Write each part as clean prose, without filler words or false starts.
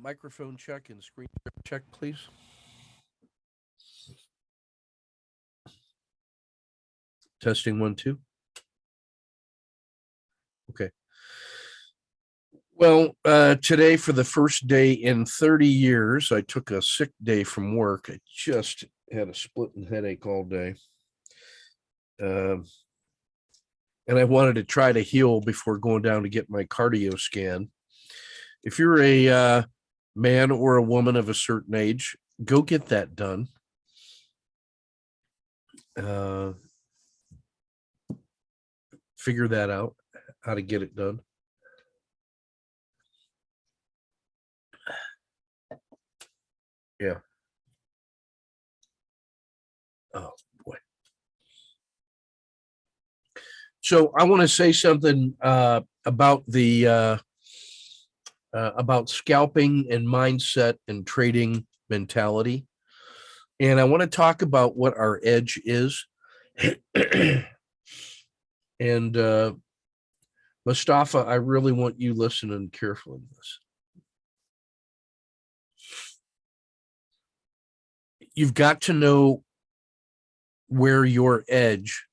Microphone check and screen check, please. Testing 1, 2. Okay. Well, today for the first day in 30 years, I took a sick day from work. I just had a splitting headache all day. And I wanted to try to heal before going down to get my cardio scan. If you're a man or a woman of a certain age, go get that done. Figure that out, how to get it done. Yeah. Oh boy. So I want to say something about the about scalping and mindset and trading mentality. And I want to talk about what our edge is. And Mustafa, I really want you listening carefully to this. You've got to know where your edge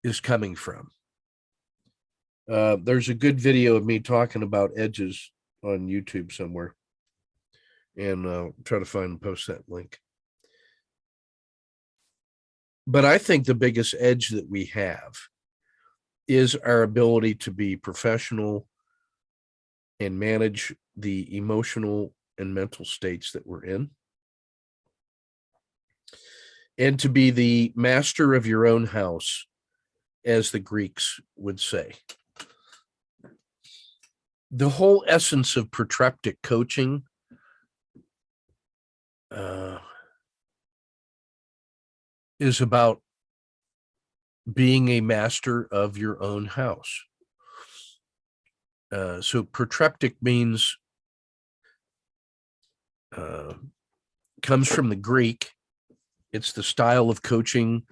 is coming from. There's a good video of me talking about edges on YouTube somewhere. And try to find and post that link. But I think the biggest edge that we have is our ability to be professional and manage the emotional and mental states that we're in. And to be the master of your own house, as the Greeks would say. The whole essence of protreptic coaching is about being a master of your own house. So protreptic means comes from the Greek. It's the style of coaching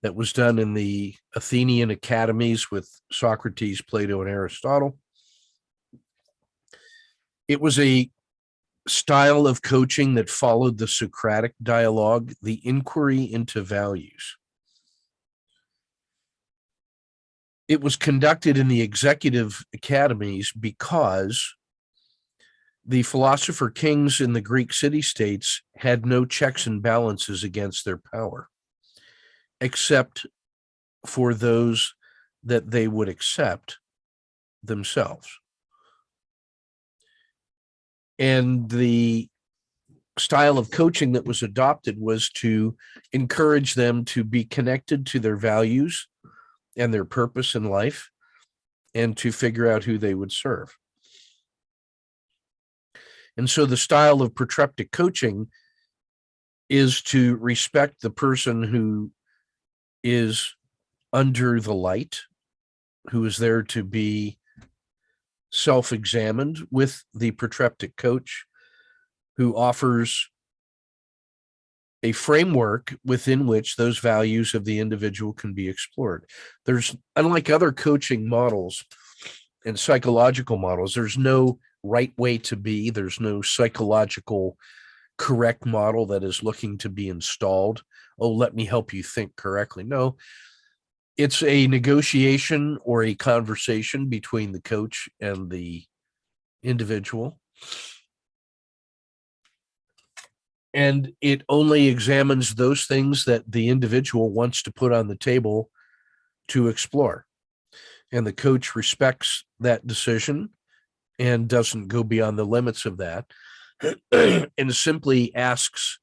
that was done in the Athenian academies with Socrates, Plato, and Aristotle. It was a style of coaching that followed the Socratic dialogue, the inquiry into values. It was conducted in the executive academies because the philosopher kings in the Greek city-states had no checks and balances against their power, except for those that they would accept themselves. And the style of coaching that was adopted was to encourage them to be connected to their values and their purpose in life, and to figure out who they would serve. And so the style of protreptic coaching is to respect the person who is under the light, who is there to be self-examined with the protreptic coach, who offers a framework within which those values of the individual can be explored. There's, unlike other coaching models and psychological models, there's no right way to be. There's no psychological correct model that is looking to be installed. Oh, let me help you think correctly. No, it's a negotiation or a conversation between the coach and the individual. And it only examines those things that the individual wants to put on the table to explore. And the coach respects that decision and doesn't go beyond the limits of that, and simply asks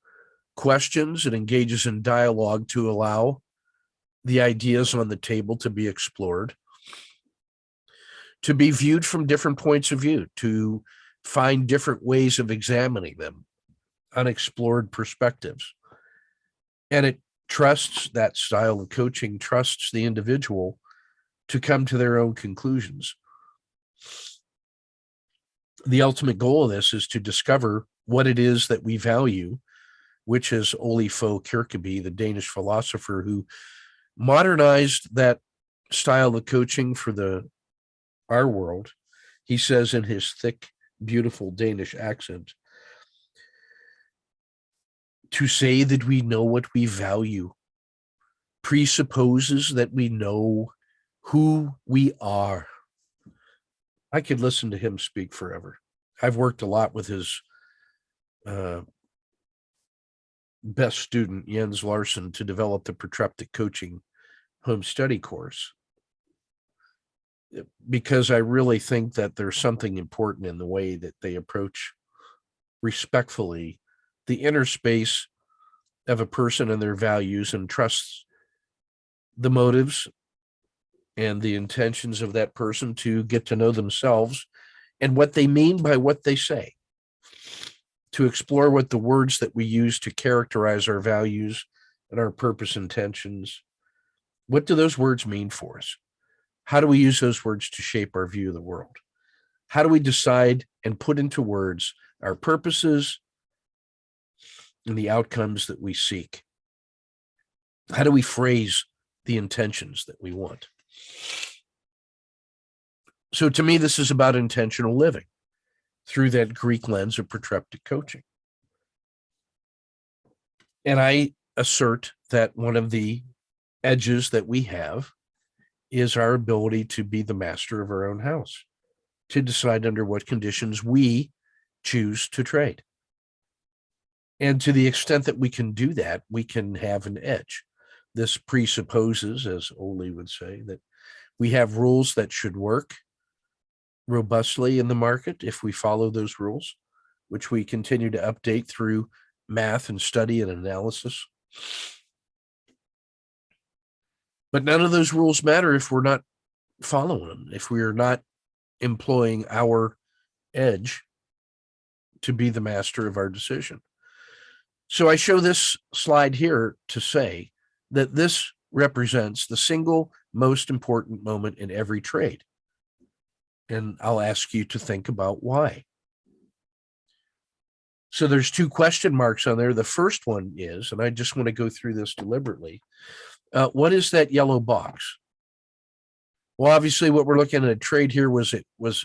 questions and engages in dialogue to allow the ideas on the table to be explored, to be viewed from different points of view, to find different ways of examining them, unexplored perspectives. And it trusts, that style of coaching trusts the individual to come to their own conclusions. The ultimate goal of this is to discover what it is that we value, which is Ole Fogh Kirkeby, the Danish philosopher who modernized that style of coaching for our world. He says in his thick, beautiful Danish accent. To say that we know what we value presupposes that we know who we are. I could listen to him speak forever. I've worked a lot with his best student, Jens Larson, to develop the protreptic coaching home study course, because I really think that there's something important in the way that they approach respectfully the inner space of a person and their values, and trusts the motives and the intentions of that person to get to know themselves and what they mean by what they say, to explore what the words that we use to characterize our values and our purpose intentions, what do those words mean for us? How do we use those words to shape our view of the world? How do we decide and put into words our purposes and the outcomes that we seek? How do we phrase the intentions that we want? So to me, this is about intentional living through that Greek lens of protreptic coaching. And I assert that one of the edges that we have is our ability to be the master of our own house, to decide under what conditions we choose to trade. And to the extent that we can do that, we can have an edge. This presupposes, as Oli would say, that we have rules that should work robustly in the market if we follow those rules, which we continue to update through math and study and analysis. But none of those rules matter if we're not following them, if we are not employing our edge to be the master of our decision. So I show this slide here to say that this represents the single most important moment in every trade. And I'll ask you to think about why. So there's two question marks on there. The first one is, and I just want to go through this deliberately, what is that yellow box? Well, obviously what we're looking at a trade here was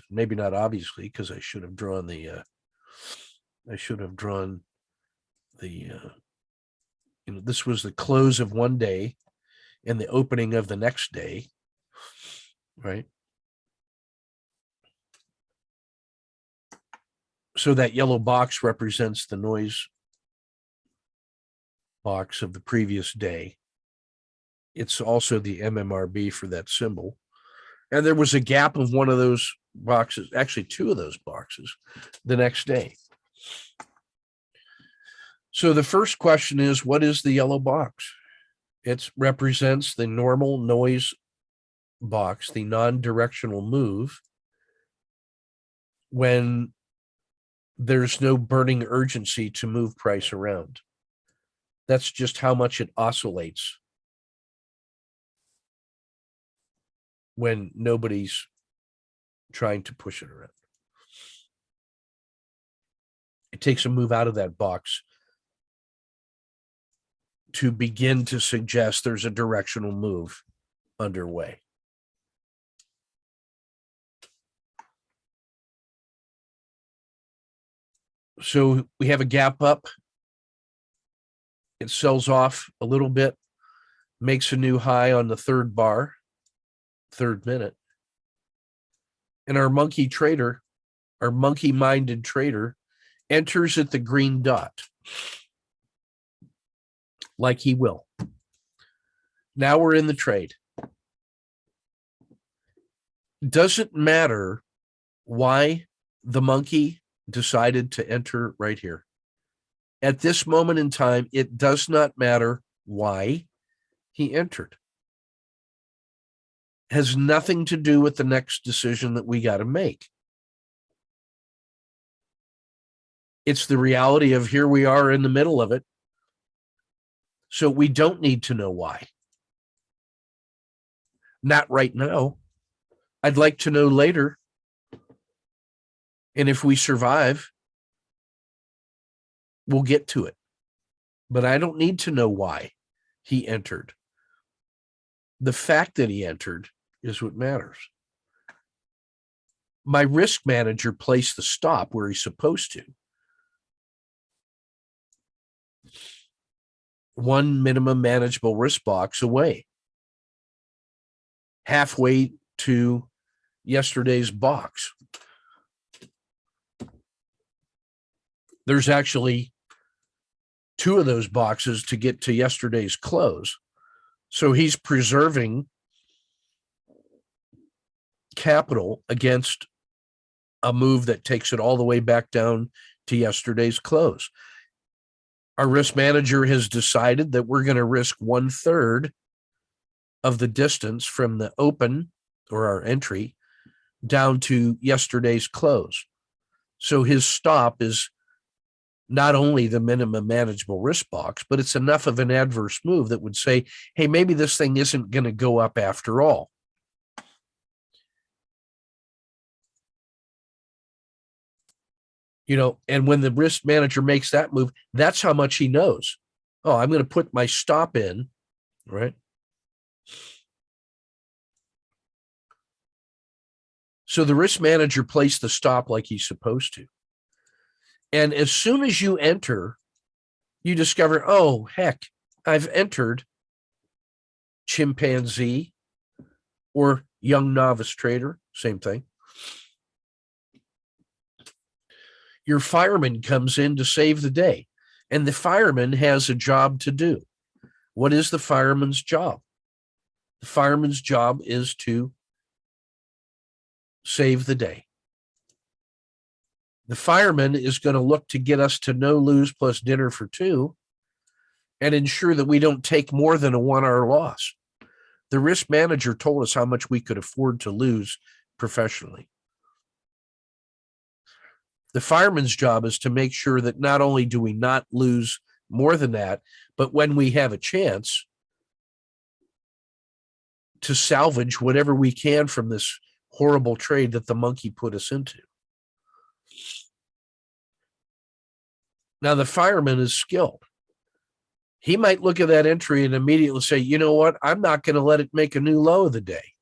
maybe not obviously, because I should have drawn the this was the close of one day and the opening of the next day, right? So that yellow box represents the noise box of the previous day. It's also the MMRB for that symbol. And there was a gap of one of those boxes, actually two of those boxes, the next day. So the first question is, what is the yellow box? It represents the normal noise box, the non-directional move, when there's no burning urgency to move price around. That's just how much it oscillates when nobody's trying to push it around. It takes a move out of that box to begin to suggest there's a directional move underway. So we have a gap up. It sells off a little bit, makes a new high on the third bar, third minute. And our monkey-minded trader enters at the green dot, like he will. Now we're in the trade. Doesn't matter why the monkey decided to enter right here. At this moment in time, it does not matter why he entered. It has nothing to do with the next decision that we got to make. It's the reality of here we are in the middle of it. So we don't need to know why. Not right now. I'd like to know later. And if we survive, we'll get to it. But I don't need to know why he entered. The fact that he entered is what matters. my risk manager placed the stop where he's supposed to. One minimum manageable risk box away, halfway to yesterday's box. There's actually 2 of those boxes to get to yesterday's close. So he's preserving capital against a move that takes it all the way back down to yesterday's close. Our risk manager has decided that we're going to risk 1/3 of the distance from the open or our entry down to yesterday's close. So his stop is not only the minimum manageable risk box, but it's enough of an adverse move that would say, hey, maybe this thing isn't going to go up after all. And when the risk manager makes that move, that's how much he knows. Oh, I'm going to put my stop in, right? So the risk manager placed the stop like he's supposed to. And as soon as you enter, you discover, oh, heck, I've entered chimpanzee or young novice trader, same thing. Your fireman comes in to save the day, and the fireman has a job to do. What is the fireman's job? The fireman's job is to save the day. The fireman is going to look to get us to no lose plus dinner for 2 and ensure that we don't take more than a 1-hour loss. The risk manager told us how much we could afford to lose professionally. The fireman's job is to make sure that not only do we not lose more than that, but when we have a chance to salvage whatever we can from this horrible trade that the monkey put us into. Now, the fireman is skilled. He might look at that entry and immediately say, you know what? I'm not going to let it make a new low of the day.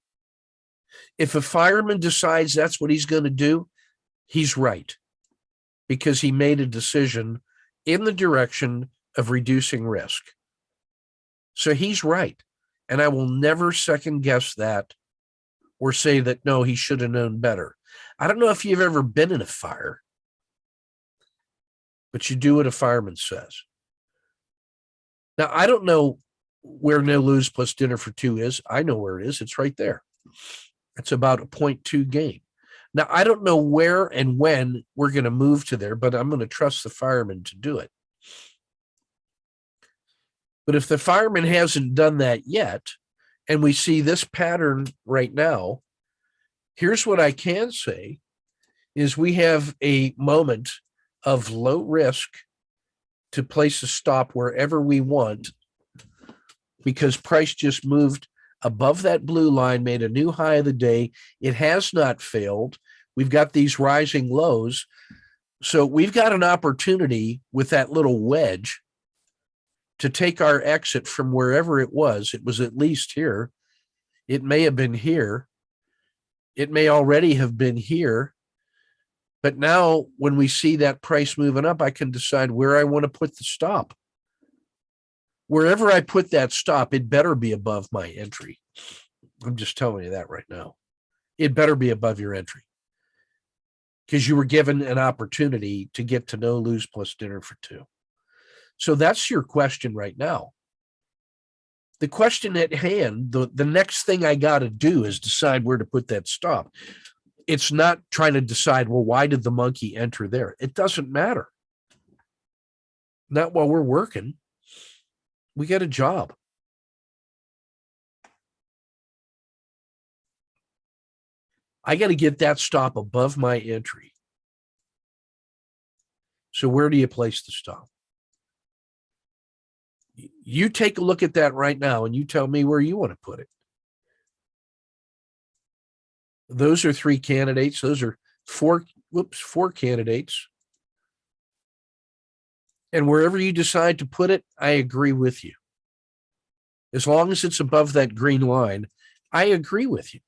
If a fireman decides that's what he's going to do, he's right, because he made a decision in the direction of reducing risk. So he's right. And I will never second guess that or say that, no, he should have known better. I don't know if you've ever been in a fire, but you do what a fireman says. Now, I don't know where no lose plus dinner for 2 is. I know where it is. It's right there. It's about a 0.2 gain. Now, I don't know where and when we're going to move to there, but I'm going to trust the fireman to do it. But if the fireman hasn't done that yet, and we see this pattern right now, here's what I can say is we have a moment of low risk to place a stop wherever we want, because price just moved above that blue line, made a new high of the day. It has not failed. We've got these rising lows. So we've got an opportunity with that little wedge to take our exit from wherever it was. It was at least here. It may have been here. It may already have been here. But now when we see that price moving up, I can decide where I want to put the stop. Wherever I put that stop, it better be above my entry. I'm just telling you that right now. It better be above your entry, because you were given an opportunity to get to no lose plus dinner for 2. So that's your question right now. The question at hand, the next thing I got to do is decide where to put that stop. It's not trying to decide, well, why did the monkey enter there? It doesn't matter. Not while we're working. We got a job. I got to get that stop above my entry. So where do you place the stop? You take a look at that right now and you tell me where you want to put it. Those are 3 candidates. Those are 4 candidates. And wherever you decide to put it, I agree with you. As long as it's above that green line, I agree with you.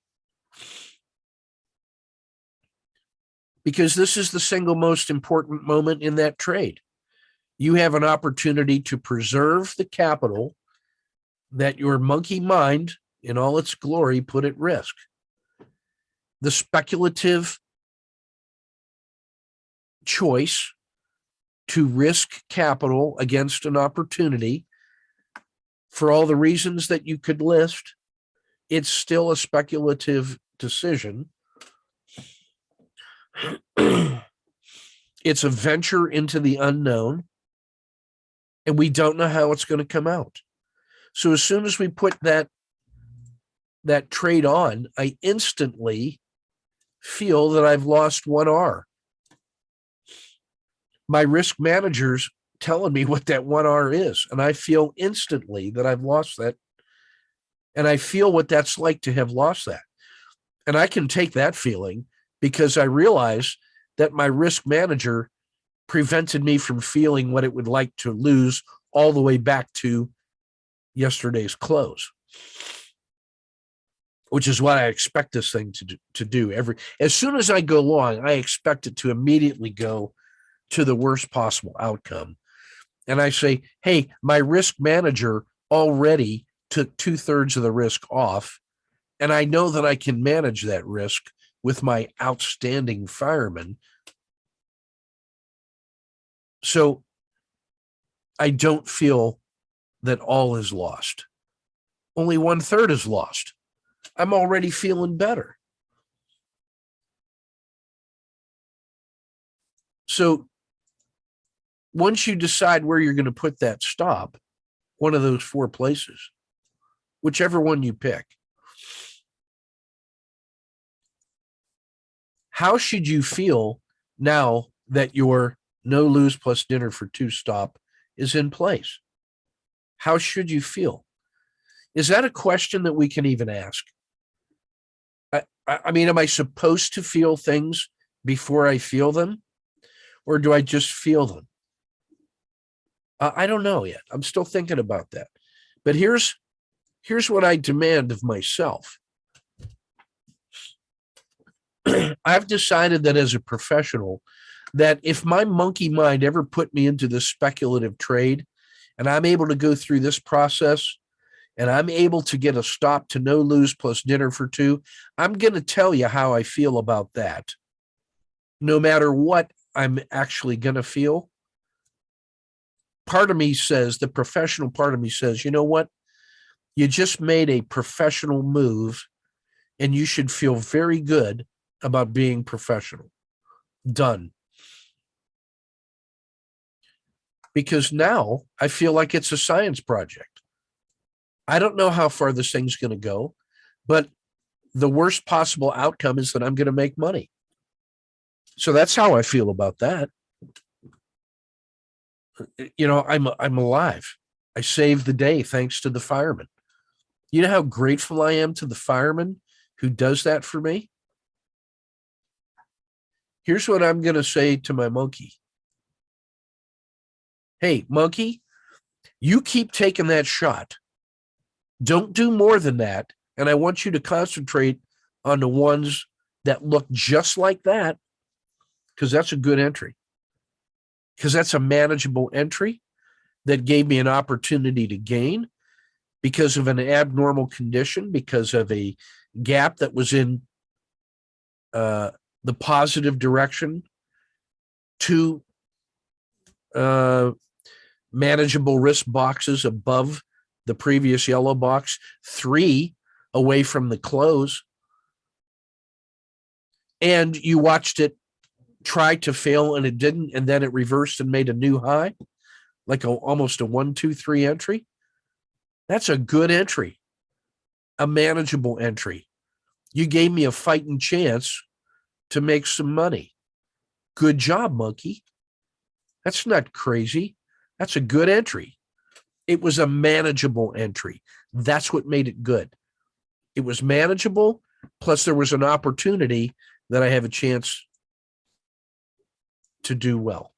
because this is the single most important moment in that trade. You have an opportunity to preserve the capital that your monkey mind in all its glory put at risk. The speculative choice to risk capital against an opportunity, for all the reasons that you could list, it's still a speculative decision. It's a venture into the unknown, and we don't know how it's going to come out. So as soon as we put that trade on, I instantly feel that I've lost 1R. My risk manager's telling me what that 1R is, and I feel instantly that I've lost that. And I feel what that's like to have lost that. And I can take that feeling because I realize that my risk manager prevented me from feeling what it would like to lose all the way back to yesterday's close, which is what I expect this thing to do. As soon as I go long, I expect it to immediately go to the worst possible outcome. And I say, hey, my risk manager already took 2/3 of the risk off, and I know that I can manage that risk with my outstanding fireman. So I don't feel that all is lost. Only 1/3 is lost. I'm already feeling better. So once you decide where you're going to put that stop, one of those 4 places, whichever one you pick, how should you feel now that your no lose plus dinner for 2 stop is in place? How should you feel? Is that a question that we can even ask? I mean, am I supposed to feel things before I feel them? Or do I just feel them? I don't know yet. I'm still thinking about that. But here's what I demand of myself. I've decided that as a professional, that if my monkey mind ever put me into this speculative trade and I'm able to go through this process and I'm able to get a stop to no lose plus dinner for 2, I'm going to tell you how I feel about that. No matter what I'm actually going to feel, part of me says, the professional part of me says, you know what? You just made a professional move and you should feel very good about being professional. Done. Because now I feel like it's a science project. I don't know how far this thing's going to go, but the worst possible outcome is that I'm going to make money. So that's how I feel about that. You know, I'm alive. I saved the day thanks to the fireman. You know how grateful I am to the fireman who does that for me? Here's what I'm going to say to my monkey. Hey, monkey, you keep taking that shot. Don't do more than that. And I want you to concentrate on the ones that look just like that, because that's a good entry. Because that's a manageable entry that gave me an opportunity to gain because of an abnormal condition, because of a gap that was in the positive direction, 2 manageable risk boxes above the previous yellow box, 3 away from the close. And you watched it try to fail and it didn't, and then it reversed and made a new high, like almost a 1, 2, 3 entry. That's a good entry, a manageable entry. You gave me a fighting chance to make some money. Good job, monkey. That's not crazy. That's a good entry. It was a manageable entry. That's what made it good. It was manageable, plus there was an opportunity that I have a chance to do well.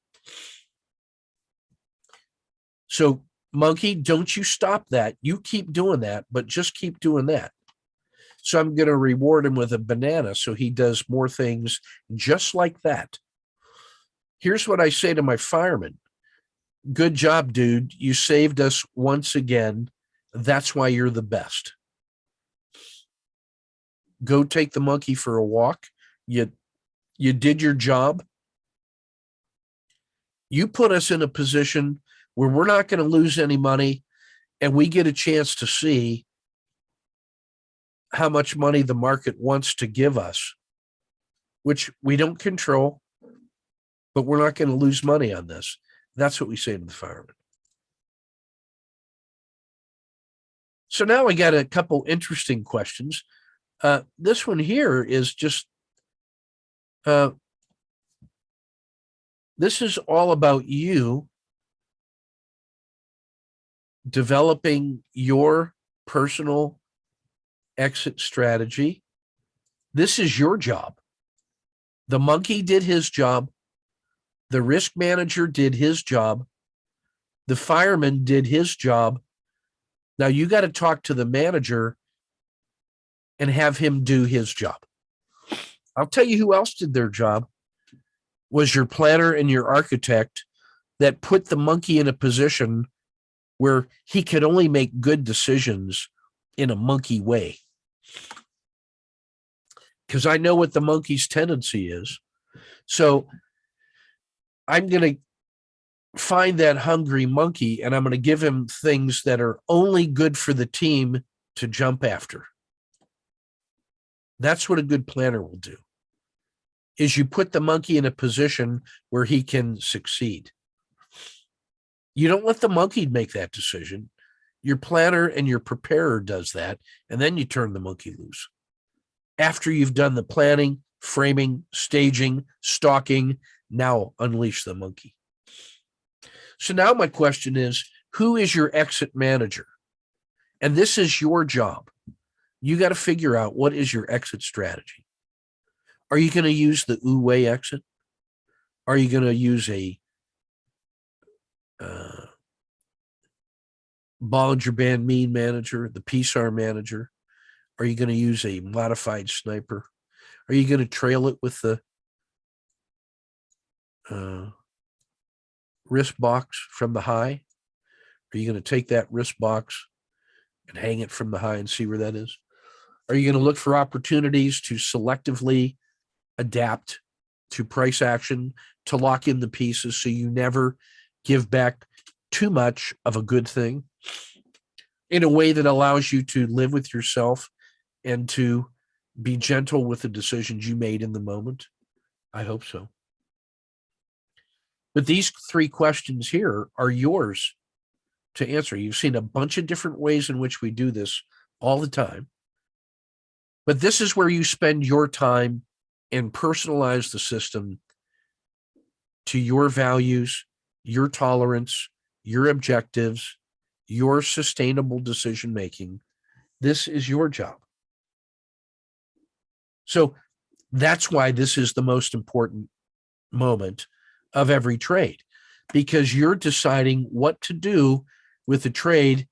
So, monkey, don't you stop that. You keep doing that, but just keep doing that. So I'm going to reward him with a banana so he does more things just like that. Here's what I say to my fireman. Good job, dude. You saved us once again. That's why you're the best. Go take the monkey for a walk. You did your job. You put us in a position where we're not going to lose any money, and we get a chance to see how much money the market wants to give us, which we don't control, but we're not going to lose money on this. That's what we say to the fireman. So now I got a couple interesting questions. This one here is just, this is all about you developing your personal exit strategy. This is your job. The monkey did his job. The risk manager did his job. The fireman did his job. Now you got to talk to the manager and have him do his job. I'll tell you who else did their job was your planner and your architect that put the monkey in a position where he could only make good decisions in a monkey way. Because I know what the monkey's tendency is. So I'm going to find that hungry monkey and I'm going to give him things that are only good for the team to jump after. That's what a good planner will do, is you put the monkey in a position where he can succeed. You don't let the monkey make that decision. Your planner and your preparer does that, and then you turn the monkey loose. After you've done the planning, framing, staging, stalking, now unleash the monkey. So now my question is, who is your exit manager? And this is your job. You got to figure out what is your exit strategy. Are you going to use the Wu-Wei exit? Are you going to use a Bollinger Band mean manager, the PSAR manager? Are you going to use a modified sniper? Are you going to trail it with the wrist box from the high? Are you going to take that wrist box and hang it from the high and see where that is? Are you going to look for opportunities to selectively adapt to price action to lock in the pieces so you never give back too much of a good thing in a way that allows you to live with yourself and to be gentle with the decisions you made in the moment? I hope so. But these three questions here are yours to answer. You've seen a bunch of different ways in which we do this all the time. But this is where you spend your time and personalize the system to your values, your tolerance, your objectives, your sustainable decision making. This is your job. So that's why this is the most important moment of every trade, because you're deciding what to do with a trade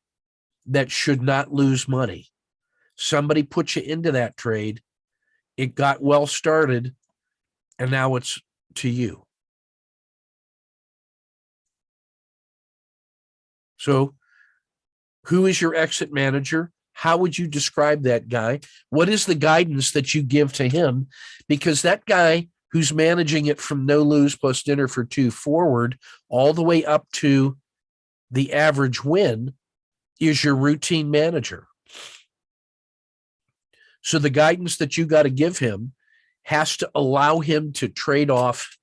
that should not lose money. Somebody put you into that trade. It got well started, and now it's to you. So who is your exit manager? How would you describe that guy? What is the guidance that you give to him? Because that guy who's managing it from no lose plus dinner for two forward all the way up to the average win is your routine manager. So the guidance that you got to give him has to allow him to trade off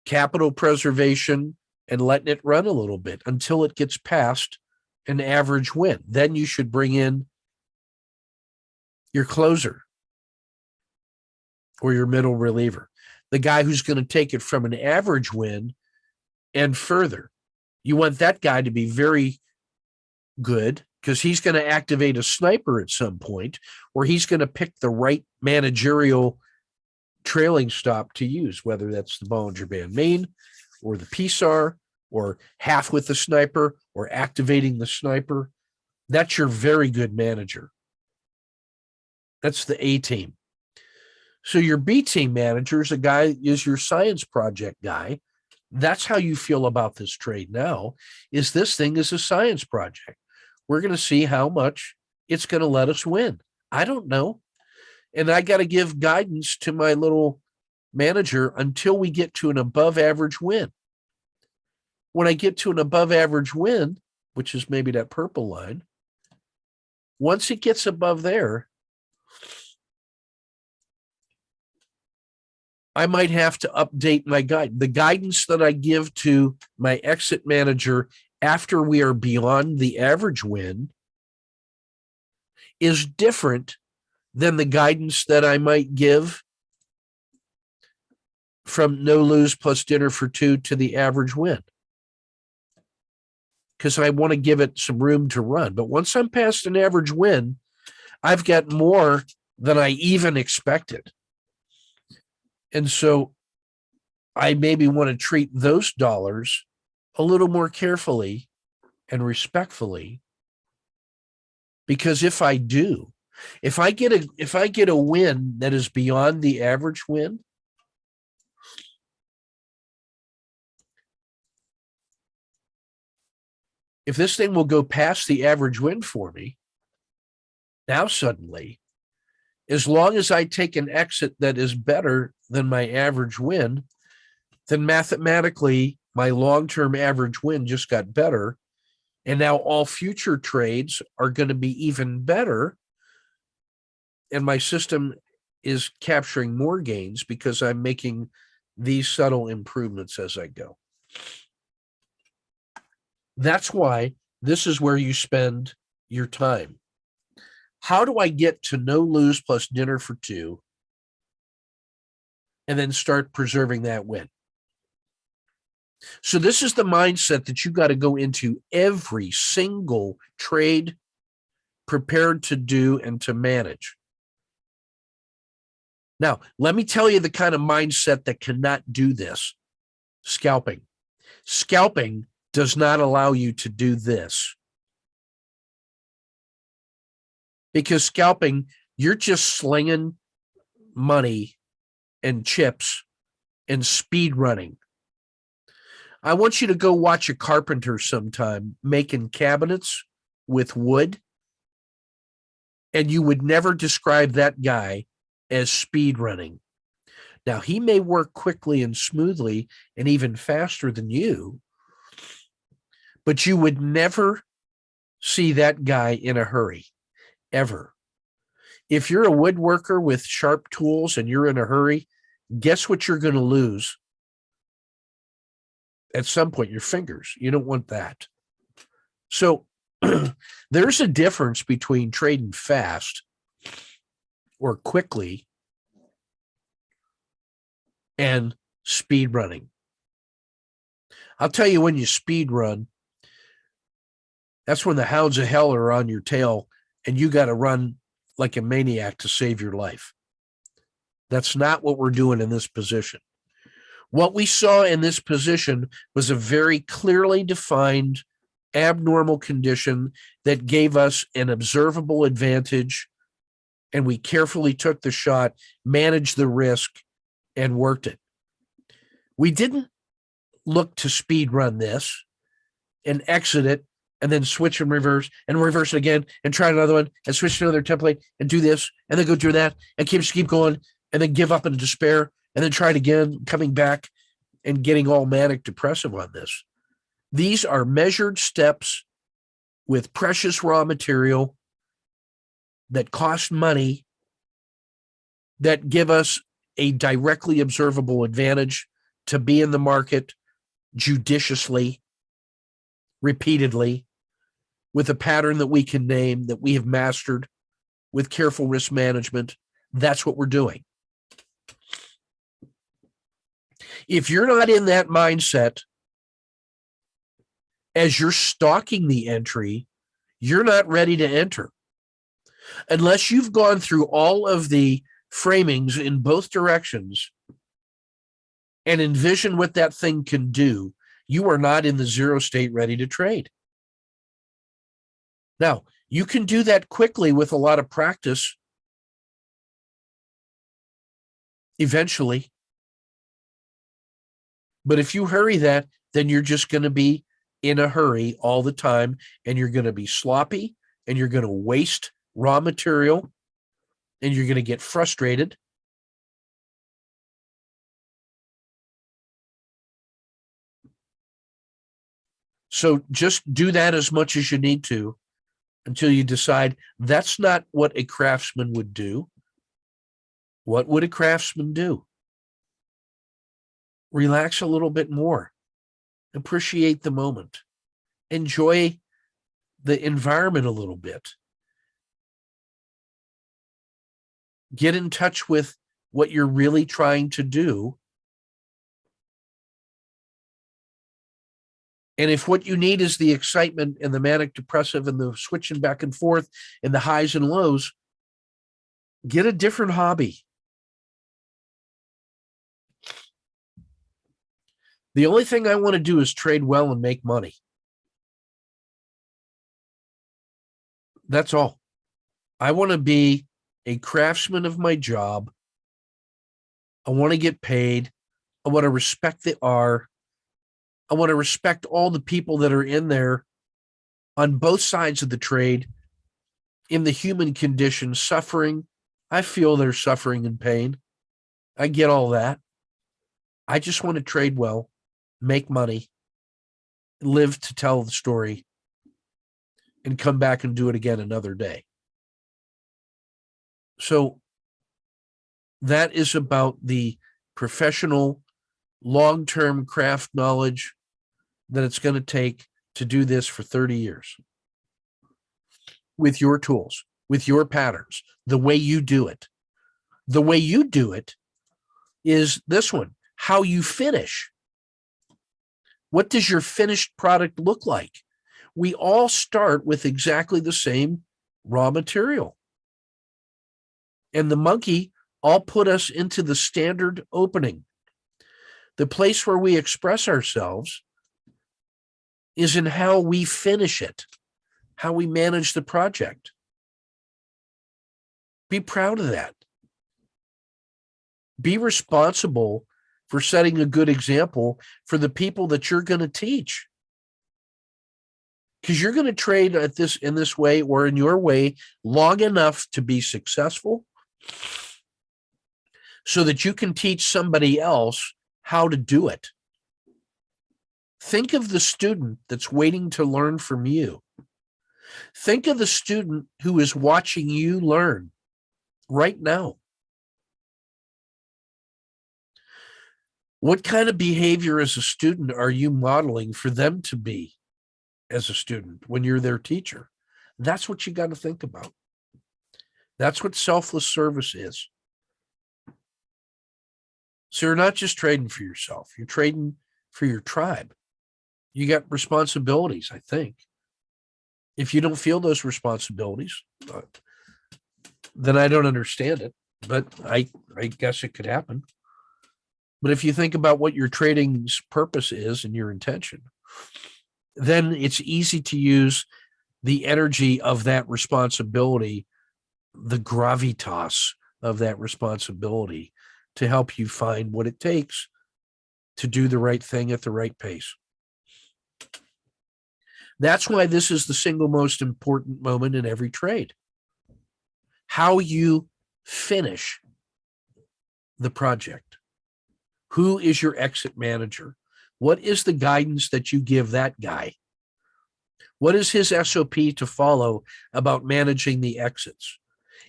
capital preservation and letting it run a little bit until it gets past an average win. Then you should bring in your closer or your middle reliever, the guy who's going to take it from an average win and further. You want that guy to be very good because he's going to activate a sniper at some point, or he's going to pick the right managerial trailing stop to use, whether that's the Bollinger Band main or the PSAR or half with the sniper or activating the sniper. That's your very good manager. That's the A team. So your B team manager is your science project guy. That's how you feel about this trade now, is this thing is a science project. We're going to see how much it's going to let us win. I don't know. And I got to give guidance to my little manager until we get to an above average win. When I get to an above average win, which is maybe that purple line, once it gets above there, I might have to update my guide. The guidance that I give to my exit manager after we are beyond the average win is different than the guidance that I might give from no lose plus dinner for two to the average win, because I want to give it some room to run. But once I'm past an average win, I've got more than I even expected. And so I maybe want to treat those dollars a little more carefully and respectfully, because if I do, if I get a win that is beyond the average win, if this thing will go past the average win for me, now suddenly, as long as I take an exit that is better than my average win, then mathematically my long-term average win just got better. And now all future trades are going to be even better. And my system is capturing more gains because I'm making these subtle improvements as I go. That's why this is where you spend your time. How do I get to no lose plus dinner for two and then start preserving that win? So this is the mindset that you got to go into every single trade prepared to do and to manage. Now, let me tell you the kind of mindset that cannot do this. Scalping. Scalping does not allow you to do this. Because scalping, you're just slinging money and chips and speed running. I want you to go watch a carpenter sometime making cabinets with wood, and you would never describe that guy as speed running. Now, he may work quickly and smoothly and even faster than you, but you would never see that guy in a hurry, ever. If you're a woodworker with sharp tools and you're in a hurry, guess what you're going to lose? At some point, your fingers. You don't want that. So there's a difference between trading fast or quickly and speed running. I'll tell you, when you speed run, that's when the hounds of hell are on your tail and you got to run like a maniac to save your life. That's not what we're doing in this position. What we saw in this position was a very clearly defined abnormal condition that gave us an observable advantage, and we carefully took the shot, managed the risk, and worked it. We didn't look to speed run this and exit it and then switch and reverse it again and try another one and switch to another template and do this and then go do that and keep going and then give up in despair and then try it again, coming back and getting all manic depressive on this. These are measured steps with precious raw material that cost money, that give us a directly observable advantage to be in the market judiciously, repeatedly, with a pattern that we can name, that we have mastered, with careful risk management. That's what we're doing. If you're not in that mindset as you're stalking the entry, you're not ready to enter. Unless you've gone through all of the framings in both directions and envision what that thing can do, you are not in the zero state ready to trade. Now, you can do that quickly with a lot of practice eventually. But if you hurry that, then you're just going to be in a hurry all the time, and you're going to be sloppy, and you're going to waste raw material, and you're going to get frustrated. So just do that as much as you need to until you decide that's not what a craftsman would do. What would a craftsman do? Relax a little bit more. Appreciate the moment. Enjoy the environment a little bit. Get in touch with what you're really trying to do. And if what you need is the excitement and the manic depressive and the switching back and forth and the highs and lows, get a different hobby. The only thing I want to do is trade well and make money. That's all. I want to be a craftsman of my job. I want to get paid. I want to respect the art. I want to respect all the people that are in there on both sides of the trade, in the human condition, suffering. I feel their suffering and pain. I get all that. I just want to trade well, make money, live to tell the story, and come back and do it again another day. So that is about the professional, long-term craft knowledge that it's going to take to do this for 30 years with your tools, with your patterns, the way you do it. The way you do it is this one, how you finish. What does your finished product look like? We all start with exactly the same raw material. And the monkey all put us into the standard opening. The place where we express ourselves is in how we finish it, how we manage the project. Be proud of that. Be responsible for setting a good example for the people that you're going to teach. Because you're going to trade at this in this way or in your way long enough to be successful so that you can teach somebody else how to do it. Think of the student that's waiting to learn from you. Think of the student who is watching you learn right now. What kind of behavior as a student are you modeling for them to be as a student when you're their teacher? That's what you got to think about. That's what selfless service is. So you're not just trading for yourself, you're trading for your tribe. You got responsibilities, I think. If you don't feel those responsibilities, then I don't understand it, but I guess it could happen. But if you think about what your trading's purpose is and your intention, then it's easy to use the energy of that responsibility, the gravitas of that responsibility, to help you find what it takes to do the right thing at the right pace. That's why this is the single most important moment in every trade. How you finish the project. Who is your exit manager? What is the guidance that you give that guy? What is his SOP to follow about managing the exits?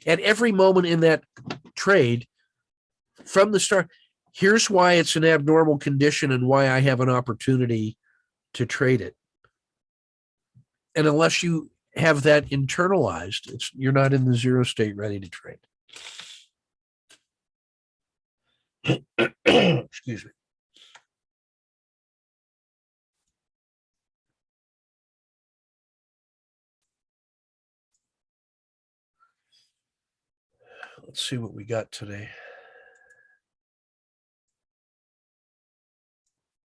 At every moment in that trade, from the start, here's why it's an abnormal condition and why I have an opportunity to trade it. And unless you have that internalized, you're not in the zero state ready to trade. Excuse me. Let's see what we got today.